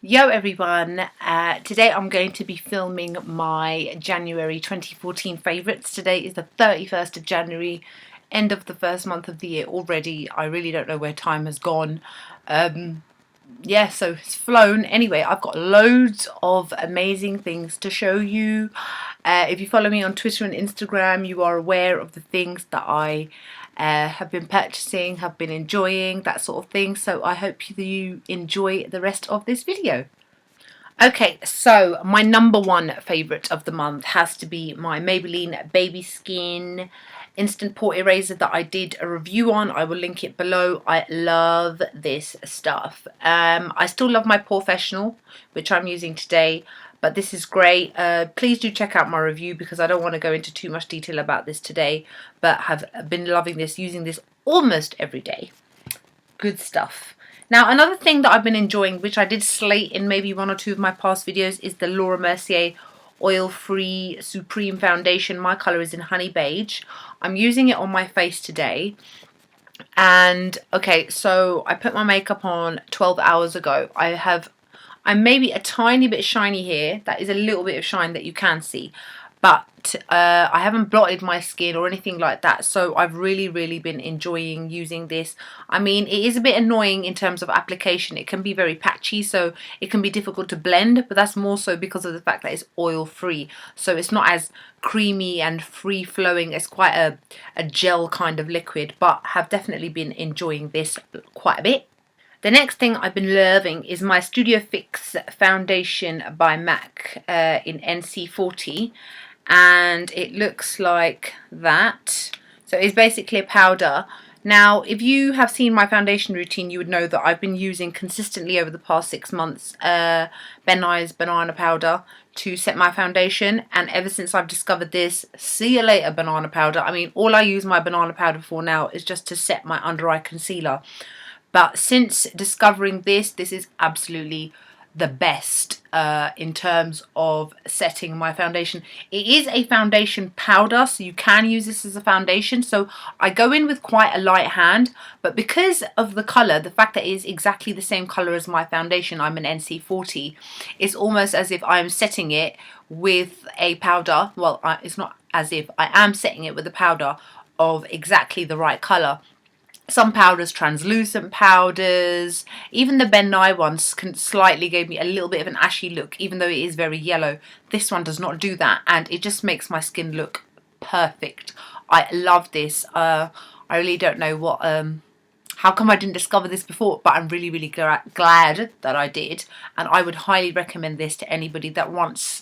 Yo everyone, today I'm going to be filming my January 2014 favourites. Today is the 31st of January, end of the first month of the year already. I really don't know where time has gone. Yeah, so it's flown. Anyway, I've got loads of amazing things to show you. If you follow me on Twitter and Instagram, you are aware of the things that I have been purchasing, have been enjoying, that sort of thing. So I hope you enjoy the rest of this video. Okay, so my number one favourite of the month has to be my Maybelline Baby Skin Instant Pore Eraser that I did a review on. I will link it below. I love this stuff. I still love my Porefessional, which I'm using today, but this is great. Please do check out my review because I don't want to go into too much detail about this today, but have been loving this, using this almost every day. Good stuff. Now, another thing that I've been enjoying, which I did slate in maybe one or two of my past videos, is the Mercier Oil-Free Supreme Foundation. My colour is in Honey Beige. I'm using it on my face today. And, okay, so I put my makeup on 12 hours ago. I'm maybe a tiny bit shiny here. That is a little bit of shine that you can see. But I haven't blotted my skin or anything like that, so I've really been enjoying using this. I mean, it is a bit annoying in terms of application. It can be very patchy, so it can be difficult to blend, but that's more so because of the fact that it's oil free, so it's not as creamy and free flowing. It's quite a gel kind of liquid, but have definitely been enjoying this quite a bit. The next thing I've been loving is my Studio Fix foundation by MAC in NC40. And it looks like that. So it's basically a powder. Now, if you have seen my foundation routine, you would know that I've been using consistently over the past 6 months Ben Nye's banana powder to set my foundation, and ever since I've discovered this, see you later banana powder. I mean, all I use my banana powder for now is just to set my under eye concealer, but since discovering this is absolutely the best in terms of setting my foundation. It is a foundation powder, so you can use this as a foundation. So I go in with quite a light hand, but because of the colour, the fact that it is exactly the same colour as my foundation, I'm an NC40, it's almost as if I'm setting it with a powder. Well, it's not as if, I am setting it with a powder of exactly the right colour. Some powders, translucent powders, even the Ben Nye ones slightly gave me a little bit of an ashy look, even though it is very yellow. This one does not do that, and it just makes my skin look perfect. I love this. I really don't know what, how come I didn't discover this before, but I'm really glad that I did, and I would highly recommend this to anybody that wants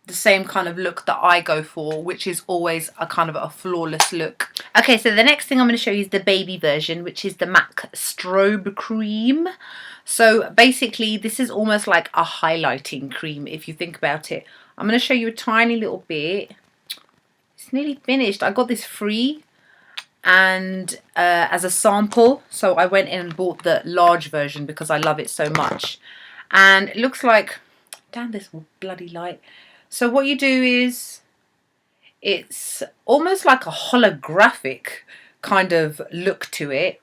the same kind of look that I go for, which is always a kind of a flawless look. Okay, so the next thing I'm going to show you is the baby version, which is the MAC Strobe Cream. So basically this is almost like a highlighting cream if you think about it. I'm going to show you a tiny little bit. It's nearly finished. I got this free and as a sample, so I went in and bought the large version because I love it so much. And it looks like, damn, this bloody light. So what you do is, it's almost like a holographic kind of look to it.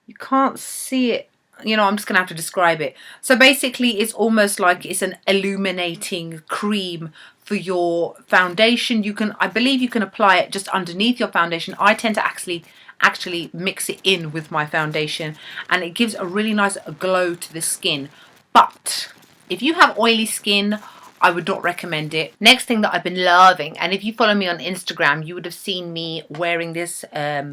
You can't see it, you know, I'm just going to have to describe it. So basically it's almost like it's an illuminating cream for your foundation. You can, I believe you can apply it just underneath your foundation. I tend to actually mix it in with my foundation, and it gives a really nice glow to the skin. But if you have oily skin, I would not recommend it. Next thing that I've been loving, and if you follow me on Instagram, you would have seen me wearing this a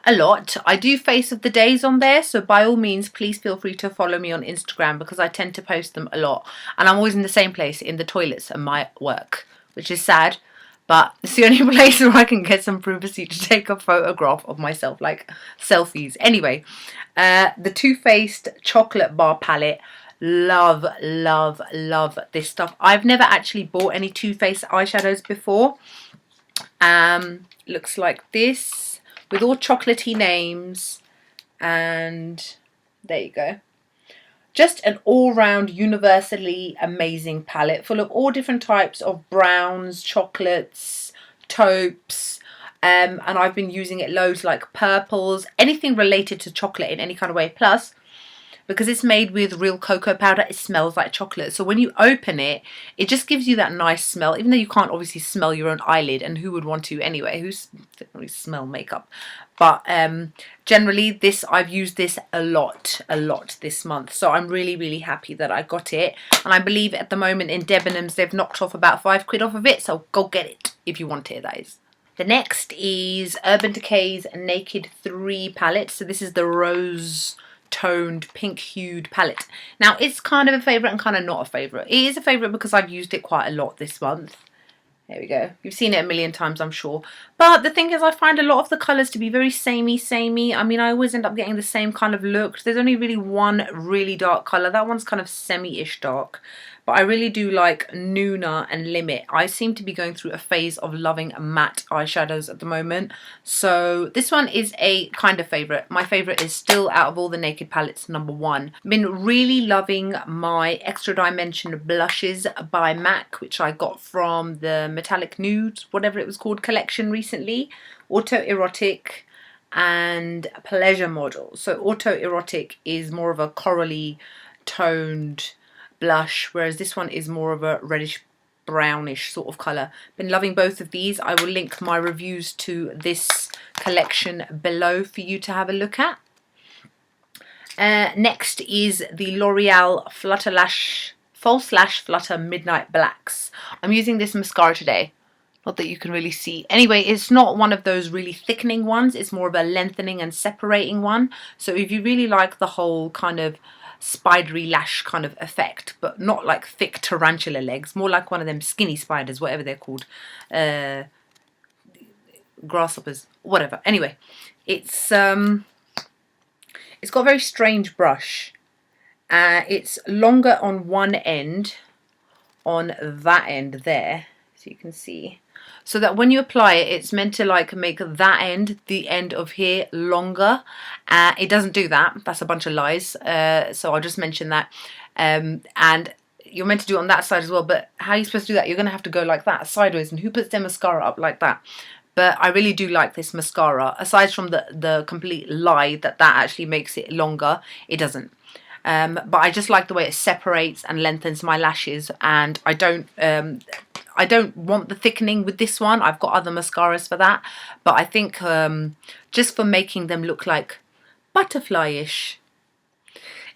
lot. I do Face of the Days on there, so by all means, please feel free to follow me on Instagram because I tend to post them a lot. And I'm always in the same place, in the toilets at my work, which is sad, but it's the only place where I can get some privacy to take a photograph of myself, like selfies. Anyway, the Too Faced Chocolate Bar Palette. Love this stuff. I've never actually bought any Too Faced eyeshadows before. Looks like this with all chocolatey names, and there you go. Just an all-round universally amazing palette full of all different types of browns, chocolates, taupes, and I've been using it loads, like purples, anything related to chocolate in any kind of way. Plus because it's made with real cocoa powder, it smells like chocolate. So when you open it, it just gives you that nice smell, even though you can't obviously smell your own eyelid, and who would want to anyway? Who's don't really smell makeup? But generally this, I've used this a lot this month, so I'm really happy that I got it. And I believe at the moment in Debenhams they've knocked off about £5 off of it, so go get it if you want it, that is. The next is Urban Decay's Naked 3 palette. So this is the rose toned pink hued palette. Now it's kind of a favourite and kind of not a favourite. It is a favourite because I've used it quite a lot this month. There we go. You've seen it a million times, I'm sure. But the thing is, I find a lot of the colours to be very samey. I mean, I always end up getting the same kind of look. There's only really one really dark colour. That one's kind of semi-ish dark. But I really do like Nuna and Limit. I seem to be going through a phase of loving matte eyeshadows at the moment. So this one is a kind of favourite. My favourite is still, out of all the Naked palettes, #1. Been really loving my Extra Dimension blushes by MAC, which I got from the Metallic Nudes, whatever it was called, collection recently. Autoerotique and Pleasure Model. So Autoerotique is more of a corally toned blush, whereas this one is more of a reddish brownish sort of colour. Been loving both of these. I will link my reviews to this collection below for you to have a look at. Next is the L'Oreal Flutter Lash False Lash Flutter Midnight Blacks. I'm using this mascara today. Not that you can really see. Anyway, it's not one of those really thickening ones. It's more of a lengthening and separating one. So if you really like the whole kind of spidery lash kind of effect, but not like thick tarantula legs, more like one of them skinny spiders, whatever they're called, grasshoppers, whatever. Anyway, it's got a very strange brush. It's longer on one end, on that end there, so you can see, so that when you apply it, it's meant to like make that end, the end of here, longer. It doesn't do that. That's a bunch of lies. So I'll just mention that. And you're meant to do it on that side as well. But how are you supposed to do that? You're going to have to go like that, sideways. And who puts their mascara up like that? But I really do like this mascara. Aside from the complete lie that actually makes it longer, it doesn't. But I just like the way it separates and lengthens my lashes. And I don't want the thickening with this one. I've got other mascaras for that. But I think just for making them look like butterfly-ish,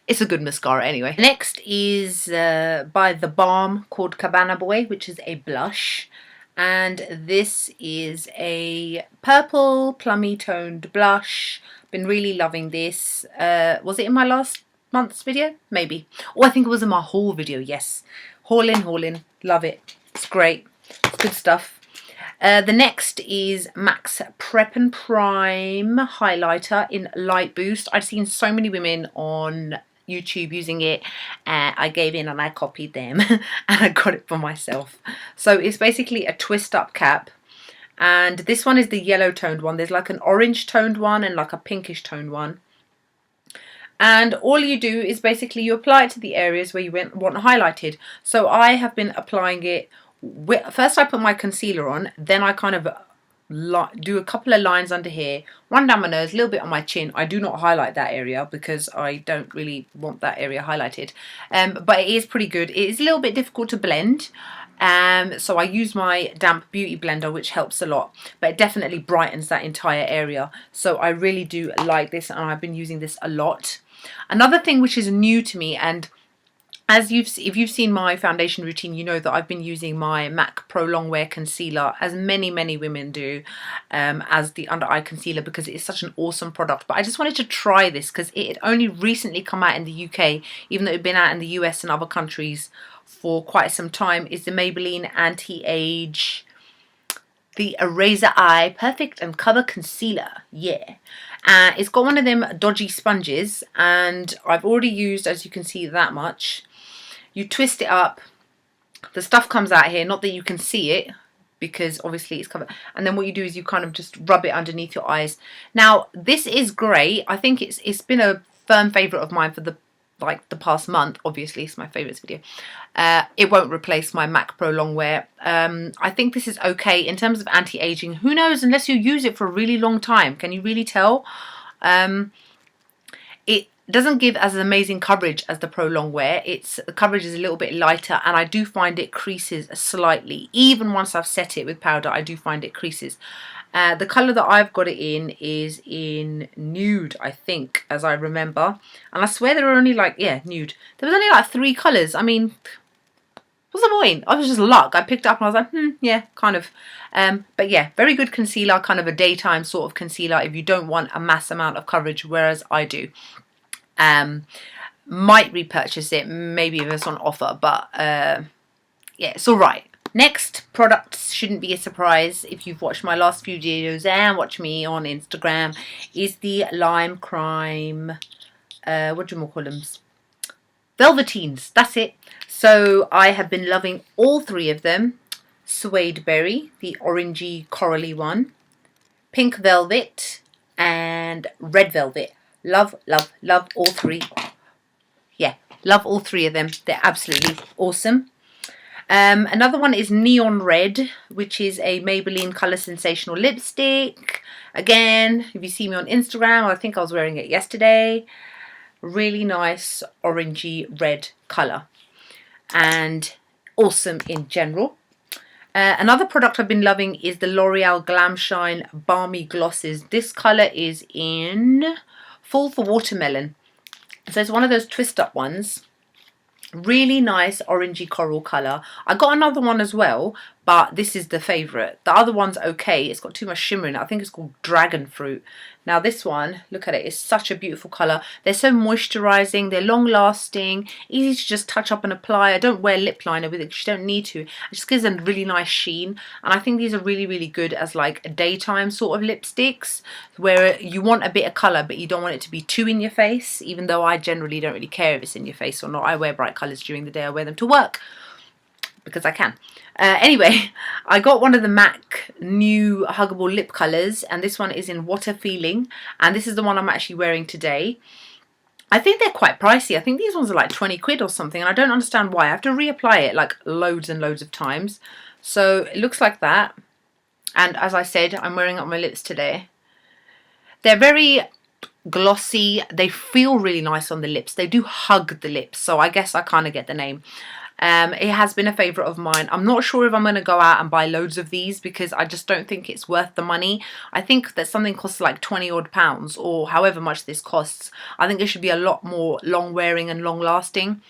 it's a good mascara anyway. Next is by The Balm, called Cabana Boy, which is a blush. And this is a purple plummy toned blush. Been really loving this. Was it in my last month's video? Maybe. Oh, I think it was in my haul video, yes. Haul in. Love it. It's great. It's good stuff. The next is MAC's Prep and Prime highlighter in Light Boost. I've seen so many women on YouTube using it. I gave in and I copied them and I got it for myself. So it's basically a twist up cap. And this one is the yellow toned one. There's like an orange toned one and like a pinkish toned one. And all you do is basically you apply it to the areas where you want highlighted. So I have been applying it. First I put my concealer on, then I kind of do a couple of lines under here, one down my nose, a little bit on my chin. I do not highlight that area because I don't really want that area highlighted. But it is pretty good. It is a little bit difficult to blend. So I use my damp beauty blender, which helps a lot, but it definitely brightens that entire area. So I really do like this, and I've been using this a lot. Another thing which is new to me, and if you've seen my foundation routine, you know that I've been using my MAC Pro Longwear Concealer, as many women do, as the under eye concealer, because it is such an awesome product. But I just wanted to try this because it had only recently come out in the UK, even though it had been out in the US and other countries for quite some time. Is the Maybelline Anti-Age, the Eraser Eye Perfect and Cover Concealer. Yeah. It's got one of them dodgy sponges, and I've already used, as you can see, that much. You twist it up, the stuff comes out here, not that you can see it because obviously it's covered, and then what you do is you kind of just rub it underneath your eyes. Now this is great. I think it's been a firm favourite of mine for the past month. Obviously it's my favourites video. It won't replace my MAC Pro Longwear. I think this is okay in terms of anti-aging. Who knows, unless you use it for a really long time. Can you really tell? doesn't give as amazing coverage as the Pro Longwear. The coverage is a little bit lighter, and I do find it creases slightly. Even once I've set it with powder, I do find it creases. The colour that I've got it in is in nude, I think, as I remember. And I swear there were only like, yeah, nude. There was only like 3 colours. I mean, what's the point? I was just luck. I picked it up and I was like, yeah, kind of. But yeah, very good concealer, kind of a daytime sort of concealer if you don't want a mass amount of coverage, whereas I do. Might repurchase it, maybe if it's on offer, but yeah, it's alright. Next product shouldn't be a surprise if you've watched my last few videos and watch me on Instagram, is the Lime Crime, what do you call them? Velvetines, that's it. So I have been loving all 3 of them. Suedeberry, the orangey corally one, Pink Velvet, and Red Velvet. Love, love, love all 3. Yeah, love all 3 of them. They're absolutely awesome. Another one is Neon Red, which is a Maybelline Colour Sensational lipstick. Again, if you see me on Instagram, I think I was wearing it yesterday. Really nice orangey red colour. And awesome in general. Another product I've been loving is the L'Oreal Glam Shine Balmy Glosses. This colour is in Fall for Watermelon. So it's one of those twist up ones. Really nice orangey coral colour. I got another one as well, but this is the favourite. The other one's okay. It's got too much shimmer in it. I think it's called Dragon Fruit. Now this one, look at it. It's such a beautiful colour. They're so moisturising. They're long lasting. Easy to just touch up and apply. I don't wear lip liner with it because you don't need to. It just gives a really nice sheen. And I think these are really, really good as like a daytime sort of lipsticks where you want a bit of colour but you don't want it to be too in your face, even though I generally don't really care if it's in your face or not. I wear bright colours during the day. I wear them to work because I can. Anyway, I got one of the MAC new huggable lip colours, and this one is in What a Feeling, and this is the one I'm actually wearing today. I think they're quite pricey. I think these ones are like 20 quid or something, and I don't understand why. I have to reapply it like loads and loads of times. So it looks like that, and as I said, I'm wearing it on my lips today. They're very glossy. They feel really nice on the lips. They do hug the lips, so I guess I kind of get the name. It has been a favourite of mine. I'm not sure if I'm going to go out and buy loads of these because I just don't think it's worth the money. I think that something costs like 20 odd pounds or however much this costs. I think it should be a lot more long wearing and long lasting.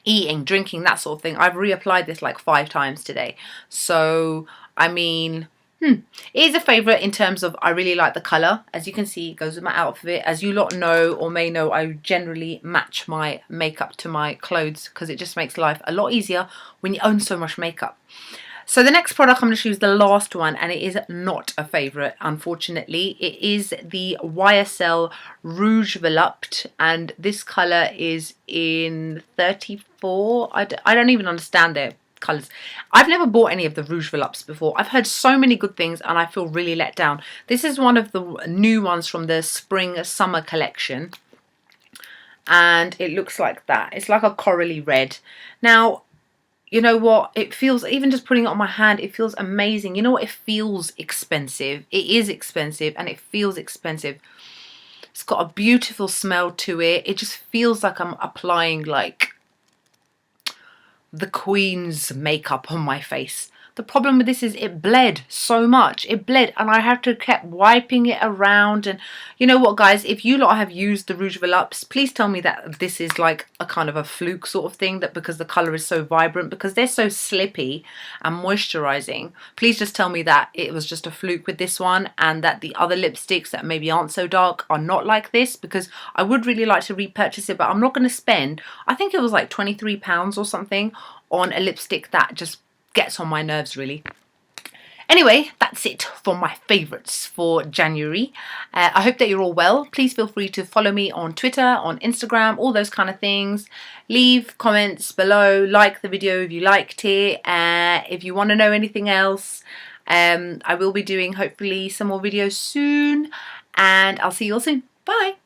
Eating, drinking, that sort of thing. I've reapplied this like 5 times today. So, I mean, it is a favourite in terms of I really like the colour. As you can see, it goes with my outfit. As you lot know or may know, I generally match my makeup to my clothes because it just makes life a lot easier when you own so much makeup. So the next product I'm going to choose the last one, and it is not a favourite, unfortunately. It is the YSL Rouge Volupte, and this colour is in 34. I don't even understand their colours. I've never bought any of the Rouge Voluptes before. I've heard so many good things and I feel really let down. This is one of the new ones from the spring summer collection, and it looks like that. It's like a corally red. Now, you know what, it feels, even just putting it on my hand, it feels amazing. You know what, it feels expensive. It is expensive and it feels expensive. It's got a beautiful smell to it. It just feels like I'm applying like the Queen's makeup on my face. The problem with this is it bled so much. It bled and I have to keep wiping it around. And you know what, guys, if you lot have used the Rouge Voluptes, please tell me that this is like a kind of a fluke sort of thing, that because the colour is so vibrant, because they're so slippy and moisturising. Please just tell me that it was just a fluke with this one and that the other lipsticks that maybe aren't so dark are not like this, because I would really like to repurchase it, but I'm not going to spend, I think it was like £23 or something on a lipstick that just gets on my nerves, really. Anyway, that's it for my favourites for January. I hope that you're all well. Please feel free to follow me on Twitter, on Instagram, all those kind of things. Leave comments below, like the video if you liked it. If you want to know anything else, I will be doing hopefully some more videos soon, and I'll see you all soon. Bye!